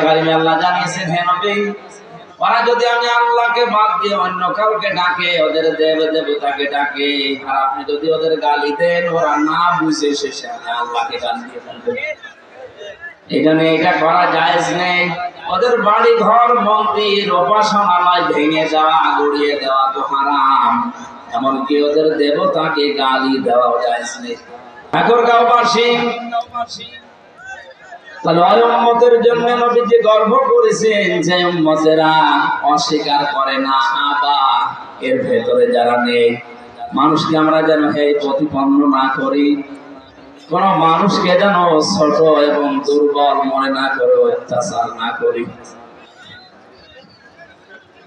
কারিমে আল্লাহ জানিয়েছেন, হে নবী, ওরা যদি আমি আল্লাহকে বাদ দিয়ে অন্য কাউকে ডাকে, ওদের দেব দেবতাকে ডাকে, আর আপনি যদি ওদের গালি দেন, ওরা না বুঝে শেষে আল্লাহকে গালি দিয়ে ফেলবে। এখানে এটা করা জায়েজ নেই। ওদের বাড়ি ঘর মন্দির উপাসনালয় ভেঙে যাওয়া, গড়িয়ে দেওয়া তো হারাম। এমনকি ওদের দেবতাকে গালি দেওয়াও জায়েজ নেই। ঠাকুরগাঁওবাসী তাহলে ওই উম্মতের জন্য নবীজি গর্ব করেছেন যে উম্মতেরা অস্বীকার করে না আবা, এর ভেতরে যারা নেই। মানুষকে আমরা যেন এই প্রতিপন্ন না করি, কোন মানুষকে যেন ছোট এবং দুর্বল মনে না করে অত্যাচার না করি।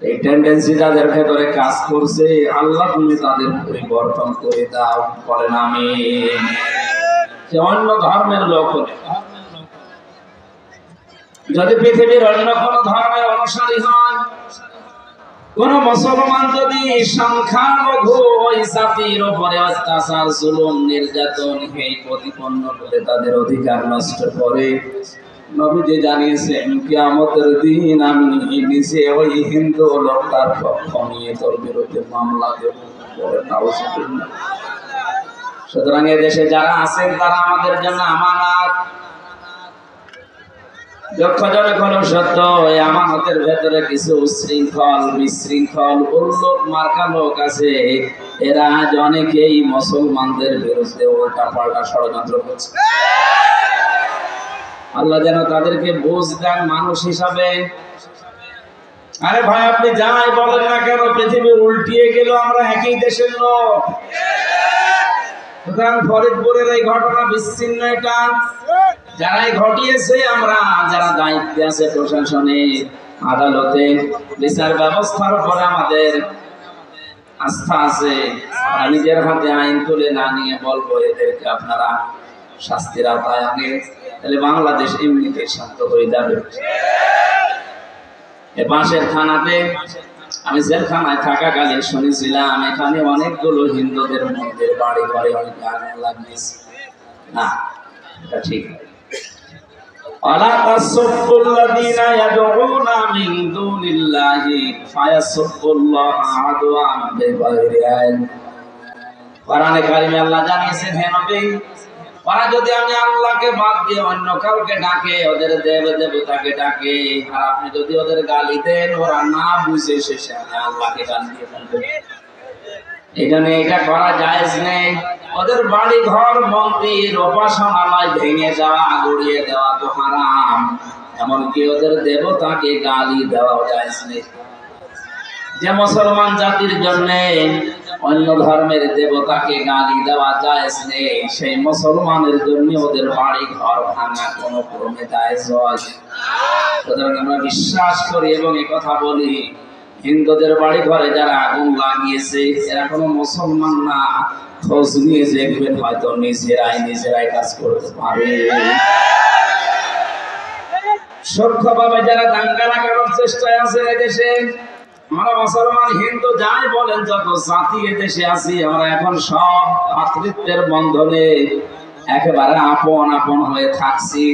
এই টেন্ডেন্সি যাদের ভেতরে কাজ করছে, আল্লাহ তুমি তাদের পরিবর্তন করে দাও, বলেন আমিন। সে অন্য ধর্মের লোক হলে, যদি পৃথিবীর অন্য কোন ধর্মের অনুসারী হয়, কোন মুসলমান যদি সংখ্যালঘু ওই জাতির উপরে অত্যাচার, জুলুম, নির্যাতন এই প্রতিপন্ন করে তাদের অধিকার নষ্ট করে, নবীজি জানিয়েছেন কিয়ামতের দিন আমি নিজে ওই হিন্দু লোকটার পক্ষ নিয়ে তোর বিরুদ্ধে মামলা দেব। সুতরাং এদেশে যারা আছেন তারা আমাদের জন্য আমানত। দুঃখজনক হলো সত্য, এই আমানতের ভেতরে কিছু উচ্ছৃঙ্খল, বিশৃঙ্খল, উল্লুক মার্কা লোক আছে। এরা আজ অনেকেই মুসলমানদের বিরুদ্ধে উল্টা পাল্টা ষড়যন্ত্র করছে। আল্লাহ যেন তাদেরকে বুঝ দেন মানুষ হিসাবে। আরে ভাই, আপনি যাই বলেন না কেন, পৃথিবী উল্টিয়ে গেল, আমরা একই দেশের লোক। সুতরাং ফরিদপুরের এই ঘটনা বিচ্ছিন্ন, এটা যারাই ঘটিয়েছে, আমরা যারা দায়িত্বে আছে, প্রশাসনে, আদালতে, বিচার ব্যবস্থার উপরে আমাদের আস্থা আছে। নিজের হাতে আইন তুলে না নিয়ে বলবো এদেরকে আপনারা শাস্তির আওতায় আনে, তাহলে বাংলাদেশ এমনিতে শান্ত হয়ে যাবে। এ পাশের থানাতে আমি জেলখানায় থাকাকালীন শুনেছিলাম এখানে অনেকগুলো হিন্দুদের মন্দির, বাড়ি ঘরে অনেক আগুন লাগিয়েছে। না, এটা ঠিক নয়। ওয়ালা তাসুবুল্লাযীনা ইয়াদউনা মিন দুনিল্লাহি ফায়াসুবুল্লাহা আদওয়ান বিগাইরি ইলম। কোরআনে কারিমে আল্লাহ জানিয়েছেন, হে নবী, ওরা যদি আমি আল্লাহকে বাদ দিয়ে অন্য কাউকে ডাকে, ওদের দেব দেবতাকে ডাকে, আর আপনি যদি ওদের গালি দেন, ওরা না বুঝে শেষে আল্লাহকে গালি দিয়ে ফেলবে। এখানে এটা করা জায়েজ নেই। ওদের বাড়ি ঘর মন্দির উপাসনালয় ভেঙে যাওয়া, গড়িয়ে দেওয়া তো হারাম। এমনকি ওদের দেবতাকে গালি দেওয়াও জায়েজ নেই। যে মুসলমান জাতির জন্য অন্য ধর্মের দেবতাকে গালি দেওয়া জায়েজ নেই, সেই মুসলমানের জন্য ওদের বাড়ি ঘর ভাঙা কোনো ক্রমে জায়েজ হয়। সুতরাং আমরা বিশ্বাস করি এবং এই কথা বলি, হিন্দুদের বাড়ি ঘরে যারা আগুন লাগিয়েছে এরা কোনো মুসলমান না। খোঁজ নিয়ে দেখবেন, হয়তো নিজেরাই কাজ করতে পারে। সূক্ষ্মভাবে যারা দাঙ্গা লাগানোর চেষ্টায় আছে এদেশে, আমরা মুসলমান হিন্দু যাই বলেন, যত জাতি এদেশে আছি, আমরা এখন সব ভ্রাতৃত্বের বন্ধনে একেবারে আপন আপন হয়ে থাকছি।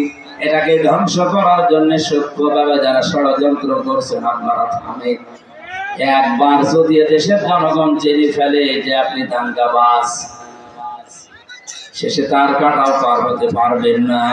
এটাকে ধ্বংস করার জন্য সূক্ষ্মভাবে যারা ষড়যন্ত্র করছেন, আপনারা থামে। একবার যদি দেশের জনগণ জেনে ফেলে যে আপনি দাঙ্গাবাজ, শেষে তার কাটাও পার হতে পারবেন না।